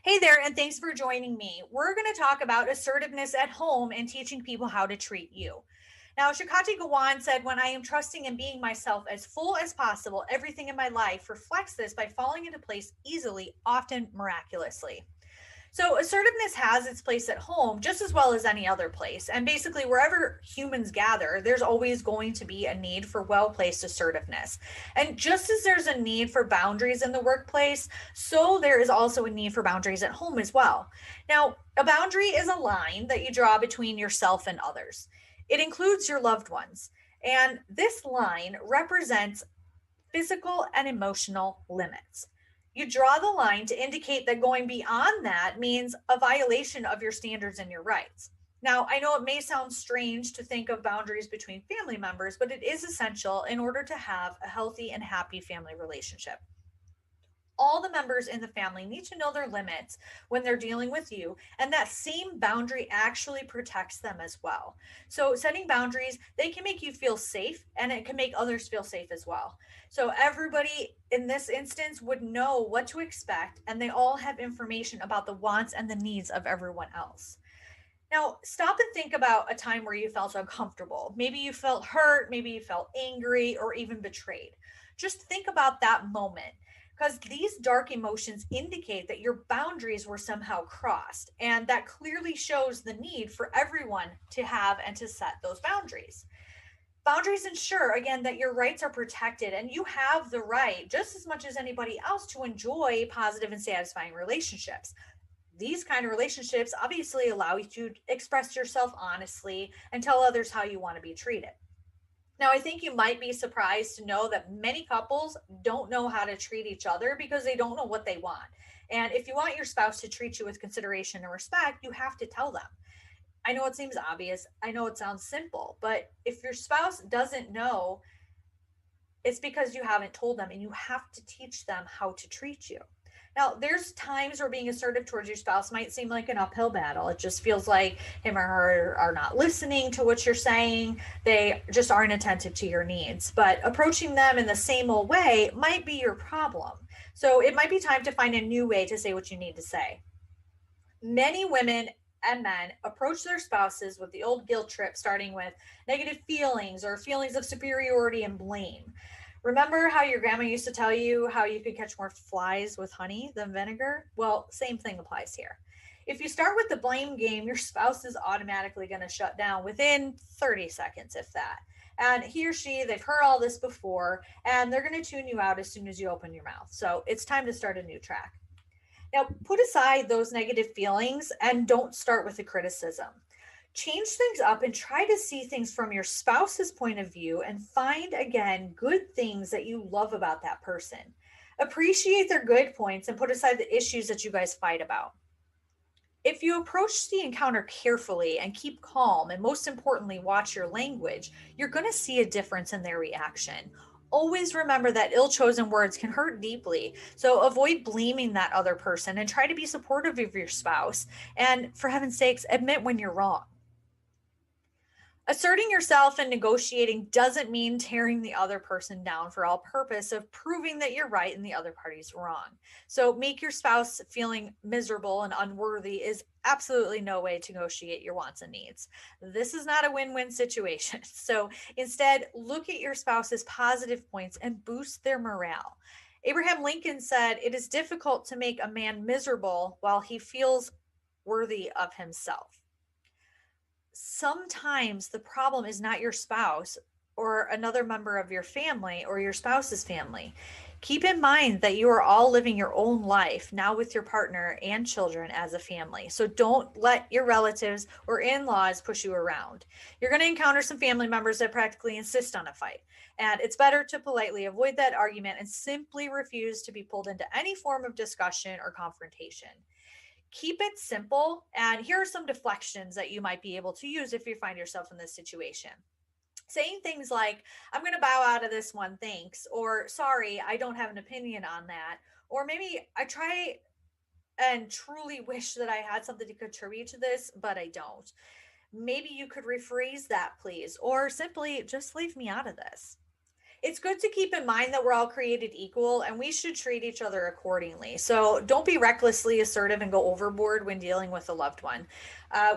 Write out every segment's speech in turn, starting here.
Hey there, and thanks for joining me. We're going to talk about assertiveness at home and teaching people how to treat you. Now, Shakati Gawan said, "When I am trusting and being myself as full as possible, everything in my life reflects this by falling into place easily, often miraculously." So, assertiveness has its place at home just as well as any other place. And basically, wherever humans gather, there's always going to be a need for well placed assertiveness. And just as there's a need for boundaries in the workplace, so there is also a need for boundaries at home as well. Now, a boundary is a line that you draw between yourself and others, it includes your loved ones. And this line represents physical and emotional limits. You draw the line to indicate that going beyond that means a violation of your standards and your rights. Now, I know it may sound strange to think of boundaries between family members, but it is essential in order to have a healthy and happy family relationship. All the members in the family need to know their limits when they're dealing with you, and that same boundary actually protects them as well. So setting boundaries, they can make you feel safe and it can make others feel safe as well. So everybody in this instance would know what to expect, and they all have information about the wants and the needs of everyone else. Now, stop and think about a time where you felt uncomfortable. Maybe you felt hurt, maybe you felt angry, or even betrayed. Just think about that moment, because these dark emotions indicate that your boundaries were somehow crossed. And that clearly shows the need for everyone to have and to set those boundaries. Boundaries ensure, again, that your rights are protected and you have the right, just as much as anybody else, to enjoy positive and satisfying relationships. These kind of relationships obviously allow you to express yourself honestly and tell others how you want to be treated. Now, I think you might be surprised to know that many couples don't know how to treat each other because they don't know what they want. And if you want your spouse to treat you with consideration and respect, you have to tell them. I know it seems obvious. I know it sounds simple, but if your spouse doesn't know, it's because you haven't told them, and you have to teach them how to treat you. Now, there's times where being assertive towards your spouse might seem like an uphill battle. It just feels like him or her are not listening to what you're saying. They just aren't attentive to your needs. But approaching them in the same old way might be your problem. So it might be time to find a new way to say what you need to say. Many women and men approach their spouses with the old guilt trip, starting with negative feelings or feelings of superiority and blame. Remember how your grandma used to tell you how you could catch more flies with honey than vinegar? Well, same thing applies here. If you start with the blame game, your spouse is automatically going to shut down within 30 seconds, if that. And he or she, they've heard all this before, and they're going to tune you out as soon as you open your mouth. So it's time to start a new track. Now, put aside those negative feelings and don't start with the criticism. Change things up and try to see things from your spouse's point of view and find again good things that you love about that person. Appreciate their good points and put aside the issues that you guys fight about. If you approach the encounter carefully and keep calm, and most importantly, watch your language, you're going to see a difference in their reaction. Always remember that ill chosen words can hurt deeply. So avoid blaming that other person and try to be supportive of your spouse. And for heaven's sakes, admit when you're wrong. Asserting yourself and negotiating doesn't mean tearing the other person down for all purpose of proving that you're right and the other party's wrong. So make your spouse feeling miserable and unworthy is absolutely no way to negotiate your wants and needs. This is not a win-win situation. So instead, look at your spouse's positive points and boost their morale. Abraham Lincoln said, "It is difficult to make a man miserable while he feels worthy of himself." Sometimes the problem is not your spouse or another member of your family or your spouse's family. Keep in mind that you are all living your own life now with your partner and children as a family. So don't let your relatives or in laws push you around. You're going to encounter some family members that practically insist on a fight. And it's better to politely avoid that argument and simply refuse to be pulled into any form of discussion or confrontation. Keep it simple. And here are some deflections that you might be able to use if you find yourself in this situation. Saying things like, "I'm going to bow out of this one, thanks," or "Sorry, I don't have an opinion on that," or maybe, "I try and truly wish that I had something to contribute to this, but I don't. Maybe you could rephrase that, please," or simply, "Just leave me out of this." It's good to keep in mind that we're all created equal and we should treat each other accordingly. So don't be recklessly assertive and go overboard when dealing with a loved one.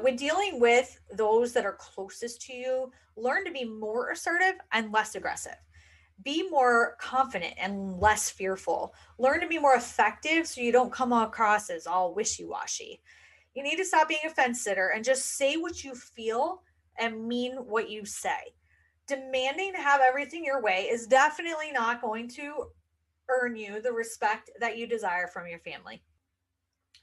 When dealing with those that are closest to you, learn to be more assertive and less aggressive. Be more confident and less fearful. Learn to be more effective so you don't come across as all wishy washy. You need to stop being a fence sitter and just say what you feel and mean what you say. Demanding to have everything your way is definitely not going to earn you the respect that you desire from your family.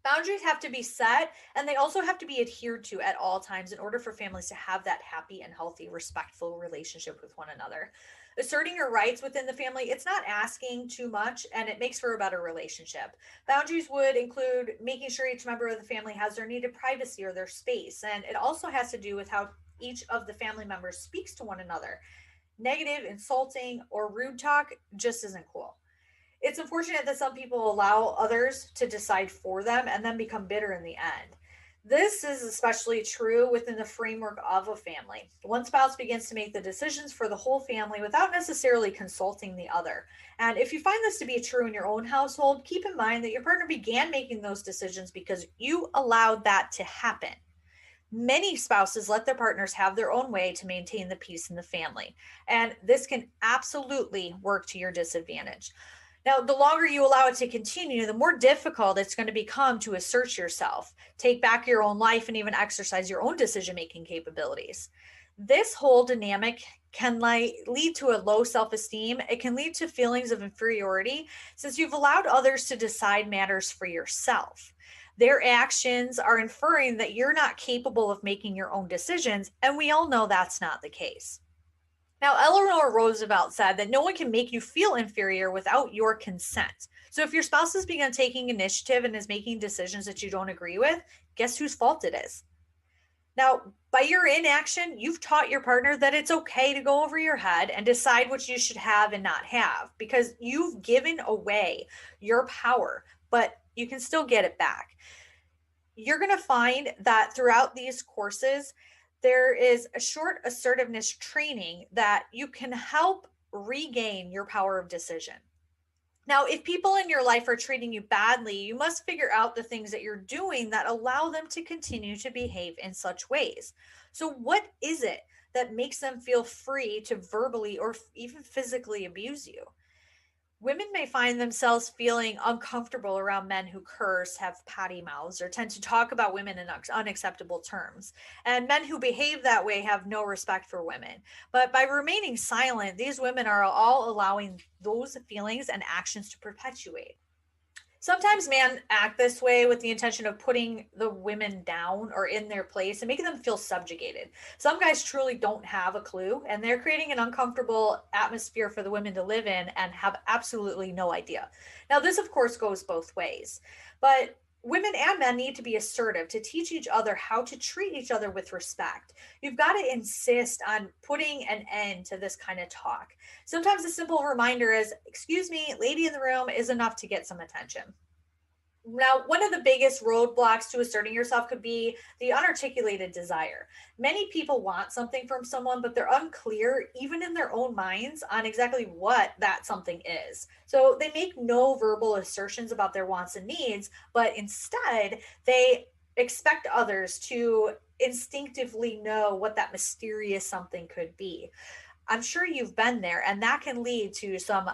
Boundaries have to be set and they also have to be adhered to at all times in order for families to have that happy and healthy, respectful relationship with one another. Asserting your rights within the family, it's not asking too much and it makes for a better relationship. Boundaries would include making sure each member of the family has their needed privacy or their space. And it also has to do with how each of the family members speaks to one another. Negative, insulting, or rude talk just isn't cool. It's unfortunate that some people allow others to decide for them and then become bitter in the end. This is especially true within the framework of a family. One spouse begins to make the decisions for the whole family without necessarily consulting the other. And if you find this to be true in your own household, keep in mind that your partner began making those decisions because you allowed that to happen. Many spouses let their partners have their own way to maintain the peace in the family, and this can absolutely work to your disadvantage. Now, the longer you allow it to continue, the more difficult it's going to become to assert yourself, take back your own life, and even exercise your own decision making capabilities. This whole dynamic can lead to a low self esteem. It can lead to feelings of inferiority since you've allowed others to decide matters for yourself. Their actions are inferring that you're not capable of making your own decisions, and we all know that's not the case. Now, Eleanor Roosevelt said that no one can make you feel inferior without your consent. So if your spouse has begun taking initiative and is making decisions that you don't agree with, guess whose fault it is? Now, by your inaction, you've taught your partner that it's okay to go over your head and decide what you should have and not have because you've given away your power, but you can still get it back. You're going to find that throughout these courses, there is a short assertiveness training that you can help regain your power of decision. Now, if people in your life are treating you badly, you must figure out the things that you're doing that allow them to continue to behave in such ways. So, what is it that makes them feel free to verbally or even physically abuse you? Women may find themselves feeling uncomfortable around men who curse, have potty mouths, or tend to talk about women in unacceptable terms. And men who behave that way have no respect for women. But by remaining silent, these women are all allowing those feelings and actions to perpetuate. Sometimes men act this way with the intention of putting the women down or in their place and making them feel subjugated. Some guys truly don't have a clue and they're creating an uncomfortable atmosphere for the women to live in and have absolutely no idea. Now, this of course goes both ways, but women and men need to be assertive to teach each other how to treat each other with respect. You've got to insist on putting an end to this kind of talk. Sometimes a simple reminder is, excuse me, lady in the room, is enough to get some attention. Now, one of the biggest roadblocks to asserting yourself could be the unarticulated desire. Many people want something from someone, but they're unclear, even in their own minds, on exactly what that something is. So they make no verbal assertions about their wants and needs, but instead they expect others to instinctively know what that mysterious something could be. I'm sure you've been there, and that can lead to some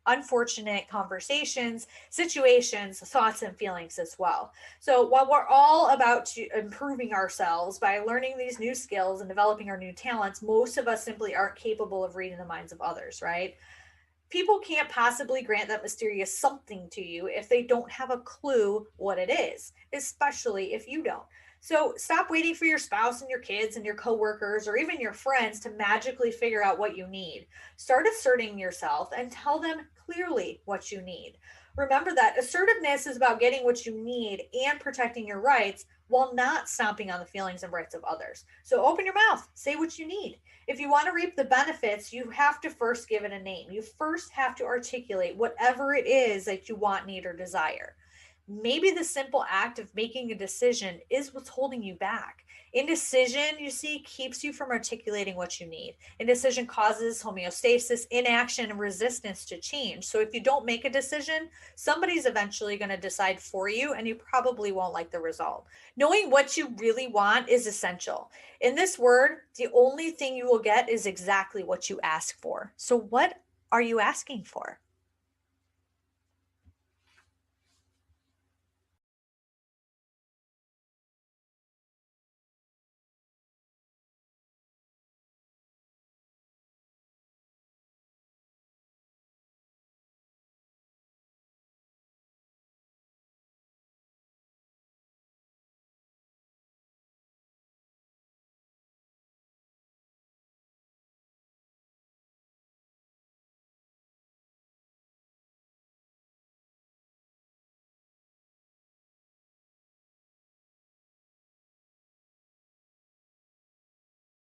unfortunate conversations, situations, thoughts, and feelings as well. So while we're all about improving ourselves by learning these new skills and developing our new talents, most of us simply aren't capable of reading the minds of others, right? People can't possibly grant that mysterious something to you if they don't have a clue what it is, especially if you don't. So stop waiting for your spouse and your kids and your coworkers or even your friends to magically figure out what you need. Start asserting yourself and tell them clearly what you need. Remember that assertiveness is about getting what you need and protecting your rights while not stomping on the feelings and rights of others. So open your mouth, say what you need. If you want to reap the benefits, you have to first give it a name. You first have to articulate whatever it is that you want, need, or desire. Maybe the simple act of making a decision is what's holding you back. Indecision, you see, keeps you from articulating what you need. Indecision causes homeostasis, inaction, and resistance to change. So if you don't make a decision, somebody's eventually going to decide for you, and you probably won't like the result. Knowing what you really want is essential. In this word, the only thing you will get is exactly what you ask for. So what are you asking for?